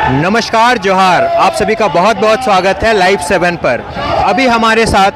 नमस्कार, जोहार। आप सभी का बहुत बहुत स्वागत है लाइव 7 पर। अभी हमारे साथ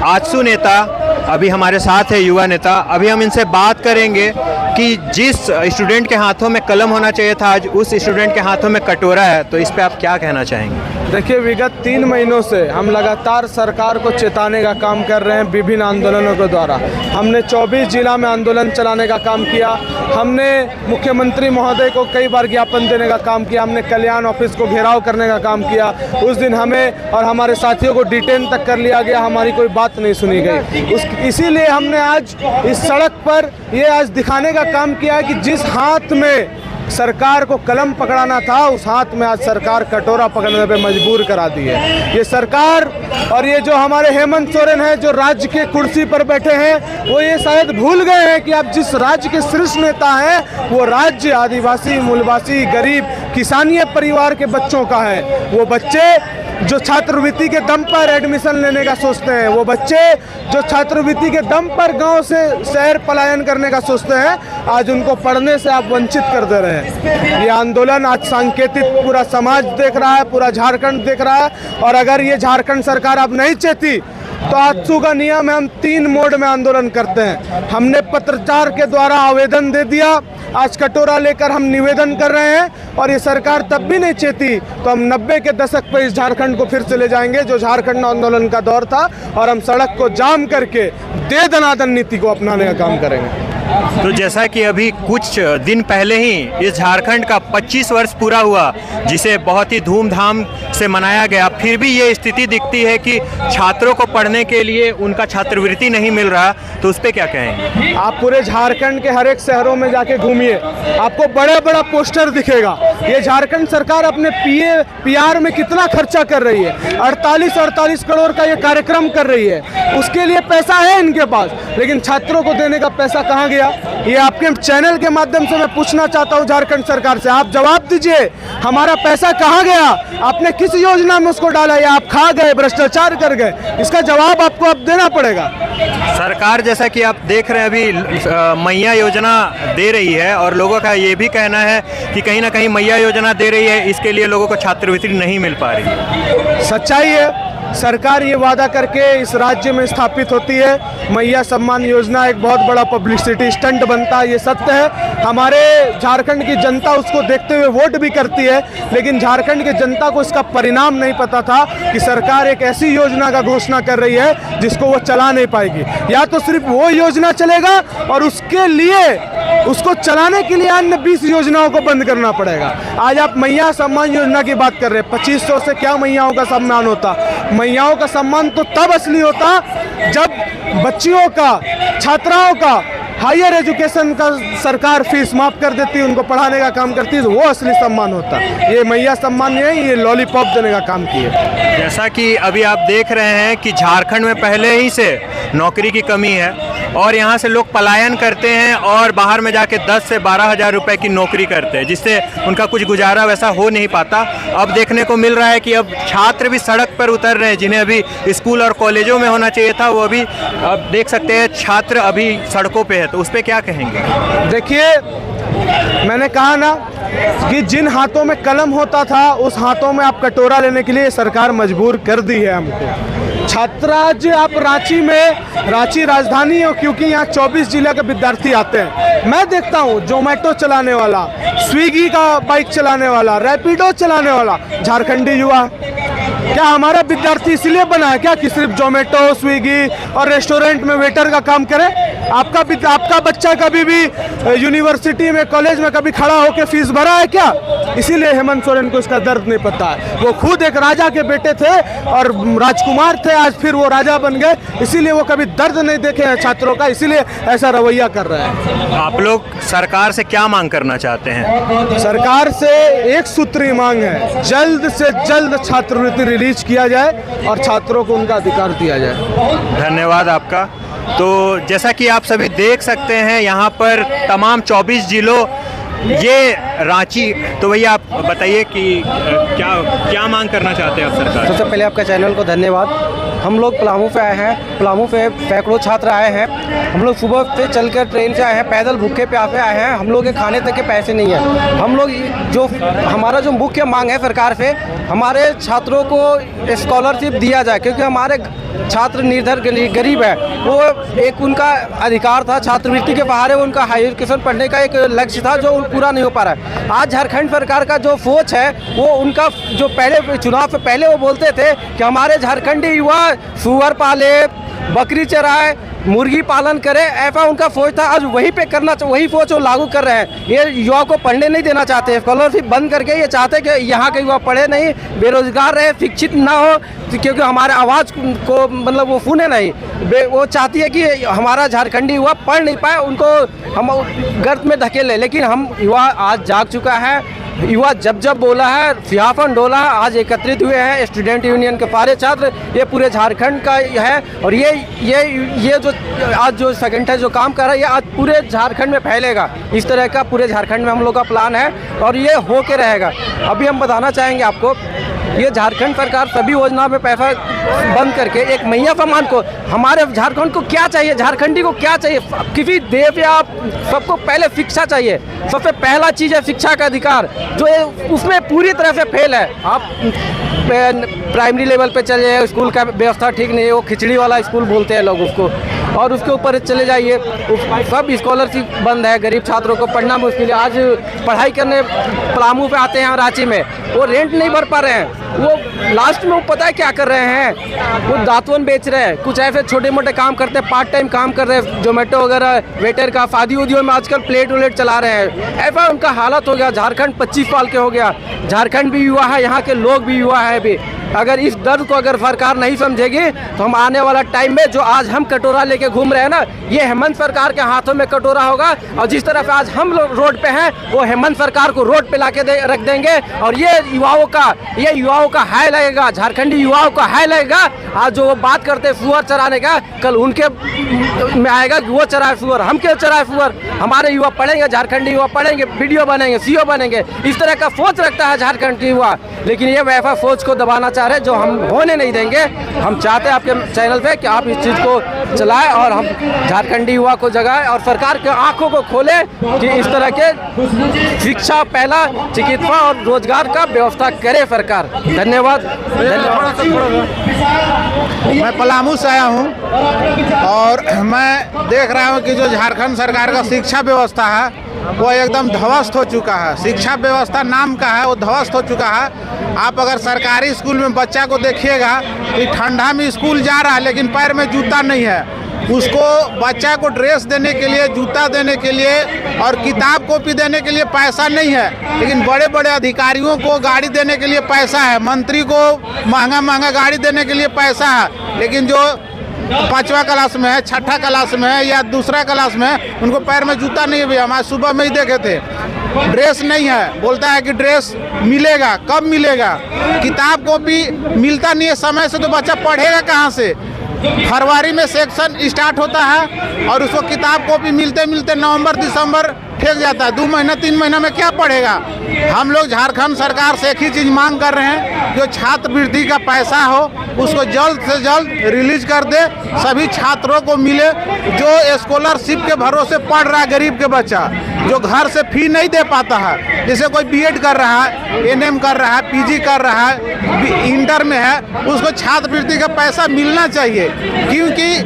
आजसू नेता अभी हमारे साथ है, युवा नेता। अभी हम इनसे बात करेंगे कि जिस स्टूडेंट के हाथों में कलम होना चाहिए था, आज उस स्टूडेंट के हाथों में कटोरा है। तो इस पे आप क्या कहना चाहेंगे? देखिए, विगत 3 महीनों से हम लगातार सरकार को चेताने का काम कर रहे हैं विभिन्न आंदोलनों के द्वारा। हमने 24 जिला में आंदोलन चलाने का काम किया। हमने मुख्यमंत्री महोदय को कई बार ज्ञापन देने का काम किया। हमने कल्याण ऑफिस को घेराव करने का काम किया। उस दिन हमें और हमारे साथियों को डिटेन तक कर लिया गया, हमारी कोई बात नहीं सुनी गई। इसीलिए हमने आज इस सड़क पर ये आज दिखाने का काम किया है कि जिस हाथ में सरकार को कलम पकड़ाना था, उस हाथ में आज सरकार कटोरा पकड़ने पे मजबूर करा दी है। ये सरकार और ये जो हमारे हेमंत सोरेन है, जो राज्य के कुर्सी पर बैठे हैं, वो ये शायद भूल गए हैं कि अब जिस राज्य के शीर्ष नेता हैं, वो राज्य आदिवासी, मूलवासी, गरीब, किसानीय परिवार के बच्चों का है। वो बच्चे जो छात्रवृत्ति के दम पर एडमिशन लेने का सोचते हैं, वो बच्चे जो छात्रवृत्ति के दम पर गांव से शहर पलायन करने का सोचते हैं, आज उनको पढ़ने से आप वंचित कर दे रहे हैं। ये आंदोलन आज सांकेतिक पूरा समाज देख रहा है, पूरा झारखंड देख रहा है। और अगर ये झारखंड सरकार अब नहीं चाहती तो आजसू का नियम है, हम 3 मोड में आंदोलन करते हैं। हमने पत्रचार के द्वारा आवेदन दे दिया, आज कटोरा लेकर हम निवेदन कर रहे हैं। और ये सरकार तब भी नहीं चाहती तो हम 90 के दशक पे इस झारखंड को फिर से ले जाएंगे, जो झारखंड आंदोलन का दौर था, और हम सड़क को जाम करके दे दनादन नीति को अपनाने का काम करेंगे। तो जैसा कि अभी कुछ दिन पहले ही इस झारखंड का 25 वर्ष पूरा हुआ, जिसे बहुत ही धूमधाम से मनाया गया, फिर भी ये स्थिति दिखती है कि छात्रों को पढ़ने के लिए उनका छात्रवृत्ति नहीं मिल रहा। तो उस पर क्या कहेंगे? आप पूरे झारखंड के हर एक शहरों में जाके घूमिए, आपको बड़ा बड़ा पोस्टर दिखेगा। ये झारखंड सरकार अपने PR में कितना खर्चा कर रही है। 48 करोड़ का ये कार्यक्रम कर रही है, उसके लिए पैसा है इनके पास, लेकिन छात्रों को देने का पैसा कहाँ गया? ये आपके चैनल के माध्यम से मैं पूछना चाहता हूँ झारखंड सरकार से, आप जवाब दीजिए, हमारा पैसा कहाँ गया? आपने किस योजना में उसको डाला, या आप खा गए, भ्रष्टाचार कर गए? इसका जवाब आपको अब देना पड़ेगा। सरकार, जैसा कि आप देख रहे हैं, अभी मैया योजना दे रही है, और लोगों का ये भी कहना है कि कहीं ना कहीं मैया योजना दे रही है, इसके लिए लोगों को छात्रवृत्ति नहीं मिल पा रही है। सच्चाई है, सरकार ये वादा करके इस राज्य में स्थापित होती है। मैया सम्मान योजना एक बहुत बड़ा पब्लिसिटी स्टंट बनता है, ये सत्य है। हमारे झारखंड की जनता उसको देखते हुए वोट भी करती है, लेकिन झारखंड की जनता को इसका परिणाम नहीं पता था कि सरकार एक ऐसी योजना का घोषणा कर रही है जिसको वो चला नहीं पाएगी। या तो सिर्फ वो योजना चलेगा, और उसके लिए उसको चलाने के लिए अन्य 20 योजनाओं को बंद करना पड़ेगा। आज आप मैया सम्मान योजना की बात कर रहे हैं, 2500 से क्या मैयाओं का सम्मान होता? मैयाओं का सम्मान तो तब असली होता जब बच्चियों का, छात्राओं का हायर एजुकेशन का सरकार फीस माफ कर देती, उनको पढ़ाने का काम करती, तो वो असली सम्मान होता। ये मैया सम्मान नहीं है, ये लॉलीपॉप देने का काम किए। जैसा कि अभी आप देख रहे हैं कि झारखंड में पहले ही से नौकरी की कमी है, और यहाँ से लोग पलायन करते हैं और बाहर में जाके 10 से 12 हज़ार रुपए की नौकरी करते हैं, जिससे उनका कुछ गुजारा वैसा हो नहीं पाता। अब देखने को मिल रहा है कि अब छात्र भी सड़क पर उतर रहे हैं, जिन्हें अभी स्कूल और कॉलेजों में होना चाहिए था, वो अभी अब देख सकते हैं छात्र अभी सड़कों पे है। तो उस पर क्या कहेंगे? देखिए, मैंने कहा ना कि जिन हाथों में कलम होता था, उस हाथों में आप कटोरा लेने के लिए सरकार मजबूर कर दी है हमको। छात्र आज आप रांची राजधानी हो, क्योंकि यहाँ 24 जिला के विद्यार्थी आते हैं। मैं देखता हूँ जोमेटो चलाने वाला, स्विगी का बाइक चलाने वाला, रैपिडो चलाने वाला झारखंडी युवा। क्या हमारा विद्यार्थी इसलिए बना है क्या कि सिर्फ जोमेटो, स्विगी और रेस्टोरेंट में वेटर का काम करे? आपका बच्चा कभी भी यूनिवर्सिटी में, कॉलेज में कभी खड़ा होकर फीस भरा है क्या? इसीलिए हेमंत सोरेन को इसका दर्द नहीं पता है। वो खुद एक राजा के बेटे थे और राजकुमार थे, आज फिर वो राजा बन गए, इसीलिए वो कभी दर्द नहीं देखे हैं छात्रों का, इसीलिए ऐसा रवैया कर रहे हैं। आप लोग सरकार से क्या मांग करना चाहते हैं? सरकार से एक सूत्री मांग है, जल्द से जल्द छात्रवृत्ति रिलीज किया जाए और छात्रों को उनका अधिकार दिया जाए। धन्यवाद आपका। तो जैसा कि आप सभी देख सकते हैं, यहाँ पर तमाम 24 जिलों ये रांची। तो भैया आप बताइए कि क्या क्या मांग करना चाहते हैं आप सरकार से? सबसे पहले आपका चैनल को धन्यवाद। हम लोग पलामू पे आए हैं, पलामू पे सैकड़ों छात्र आए हैं। हम लोग सुबह से चलकर ट्रेन से आए हैं, पैदल भूखे प्यासे आए हैं। हम लोग के खाने तक के पैसे नहीं हैं। हम लोग जो हमारा जो मुख्य मांग है सरकार से, हमारे छात्रों को स्कॉलरशिप दिया जाए, क्योंकि हमारे छात्र निर्धर गरीब है। वो एक उनका अधिकार था, छात्रवृत्ति के सहारे उनका हायर एजुकेशन पढ़ने का एक लक्ष्य था जो पूरा नहीं हो पा रहा है। आज झारखंड सरकार का जो सोच है वो उनका जो पहले चुनाव से पहले वो बोलते थे कि हमारे झारखंडी युवा सुअर पाले, बकरी चराए, मुर्गी पालन करे, ऐसा उनका सोच था। आज वही पे करना, वही सोच वो लागू कर रहे हैं। ये युवा को पढ़ने नहीं देना चाहते, स्कॉलरशिप बंद करके ये चाहते हैं कि यहाँ के युवा पढ़े नहीं, बेरोजगार रहे, शिक्षित ना हो, क्योंकि हमारे आवाज़ को मतलब वो सुने नहीं। वो चाहती है कि हमारा झारखंडी युवा पढ़ नहीं पाए, उनको हम गर्त में धकेले। लेकिन हम युवा आज जाग चुका है। युवा जब जब बोला है, सियाफन डोला है। आज एकत्रित हुए हैं स्टूडेंट यूनियन के सारे छात्र, ये पूरे झारखंड का है। और ये जो आज जो सेकेंड है जो काम कर रहा है, ये आज पूरे झारखंड में फैलेगा। इस तरह का पूरे झारखंड में हम लोग का प्लान है और ये हो के रहेगा। अभी हम बताना चाहेंगे आपको, ये झारखंड सरकार सभी योजना में पैसा बंद करके एक मैया सम्मान को, हमारे झारखंड को क्या चाहिए, झारखंडी को क्या चाहिए? किसी देव या सबको पहले शिक्षा चाहिए। सबसे पहला चीज़ है शिक्षा का अधिकार, जो उसमें पूरी तरह से फेल है। आप प्राइमरी लेवल पे चले जाइए, स्कूल का व्यवस्था ठीक नहीं है, वो खिचड़ी वाला स्कूल बोलते हैं लोग उसको। और उसके ऊपर चले जाइए, सब स्कॉलरशिप बंद है, गरीब छात्रों को पढ़ना मुश्किल है। आज पढ़ाई करने पलामू पे आते हैं रांची में, वो रेंट नहीं भर पा रहे हैं। वो लास्ट में वो पता है क्या कर रहे हैं, वो दातुन बेच रहे हैं, कुछ ऐसे छोटे मोटे काम करते हैं, पार्ट टाइम काम कर रहे हैं, जोमेटो वगैरह वेटर का। शादी उदियों में आजकल प्लेट उलेट चला रहे हैं। ऐसा उनका हालत हो गया। झारखंड 25 साल के हो गया, झारखंड भी युवा है, यहाँ के लोग भी युवा है भी। अगर इस दर्द को अगर सरकार नहीं समझेगी तो हम आने वाला टाइम में जो आज हम कटोरा लेके घूम रहे हैं ना, ये हेमंत सरकार के हाथों में कटोरा होगा। और जिस तरह से आज हम लोग रोड पे हैं, वो हेमंत सरकार को रोड पे लाके रख देंगे। और ये युवाओं का हाय लगेगा, झारखंडी युवाओं का हाय लगेगा। आज जो वो बात करते हैं सुअर चराने का, कल उनके में आएगा कि वो चराए सुअर, हम क्यों चराए सुअर? हमारे युवा पढ़ेंगे, झारखंडी युवा पढ़ेंगे, वीडियो बनेंगे, सीओ बनेंगे। इस तरह का सोच रखता है झारखंड की युवा। लेकिन ये वैसा सोच को दबाना चाह रहे, जो हम होने नहीं देंगे। हम चाहते हैं आपके चैनल पे कि आप इस चीज़ को चलाएं और हम झारखंडी युवा को जगाएं और सरकार के आंखों को खोलें कि इस तरह के शिक्षा पहला, चिकित्सा और रोजगार का व्यवस्था करे सरकार। धन्यवाद। मैं पलामू से आया हूँ और मैं देख रहा हूँ कि जो झारखंड सरकार का शिक्षा व्यवस्था है वो एकदम ध्वस्त हो चुका है। शिक्षा व्यवस्था नाम का है, वो ध्वस्त हो चुका है। आप अगर सरकारी स्कूल में बच्चा को देखिएगा कि ठंडा में स्कूल जा रहा है लेकिन पैर में जूता नहीं है। उसको बच्चा को ड्रेस देने के लिए, जूता देने के लिए और किताब कॉपी देने के लिए पैसा नहीं है। लेकिन बड़े बड़े अधिकारियों को गाड़ी देने के लिए पैसा है, मंत्री को महंगा महंगा गाड़ी देने के लिए पैसा है। लेकिन जो 5वां क्लास में है, 6ठा क्लास में है या दूसरा क्लास में है, उनको पैर में जूता नहीं है। भैया हम आज सुबह में ही देखे थे, ड्रेस नहीं है। बोलता है कि ड्रेस मिलेगा, कब मिलेगा? किताब कॉपी मिलता नहीं है समय से, तो बच्चा पढ़ेगा कहाँ से? फरवरी में सेक्शन स्टार्ट होता है और उसको किताब कॉपी मिलते मिलते नवंबर दिसंबर फेंक जाता है। 2 महीना 3 महीना में क्या पढ़ेगा? हम लोग झारखंड सरकार से एक ही चीज़ मांग कर रहे हैं, जो छात्रवृत्ति का पैसा हो उसको जल्द से जल्द रिलीज कर दे, सभी छात्रों को मिले। जो स्कॉलरशिप के भरोसे पढ़ रहा है गरीब के बच्चा, जो घर से फी नहीं दे पाता है, जैसे कोई बीएड कर रहा है, एनएम कर रहा है, पीजी कर रहा है, इंटर में है, उसको छात्रवृत्ति का पैसा मिलना चाहिए। क्योंकि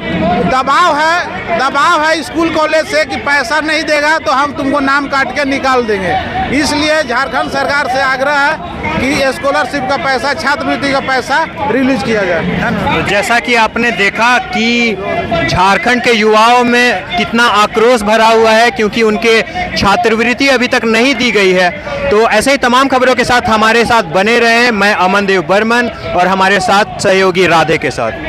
दबाव है स्कूल कॉलेज से कि पैसा नहीं देगा तो हम तुमको नाम काट के निकाल देंगे। इसलिए झारखंड सरकार से आग्रह है कि स्कॉलरशिप का पैसा, छात्रवृत्ति का पैसा रिलीज किया जाए। तो जैसा कि आपने देखा कि झारखंड के युवाओं में कितना आक्रोश भरा हुआ है, क्योंकि उनके छात्रवृत्ति अभी तक नहीं दी गई है। तो ऐसे ही तमाम खबरों के साथ हमारे साथ बने रहें। मैं अमन देव बर्मन और हमारे साथ सहयोगी राधे के साथ।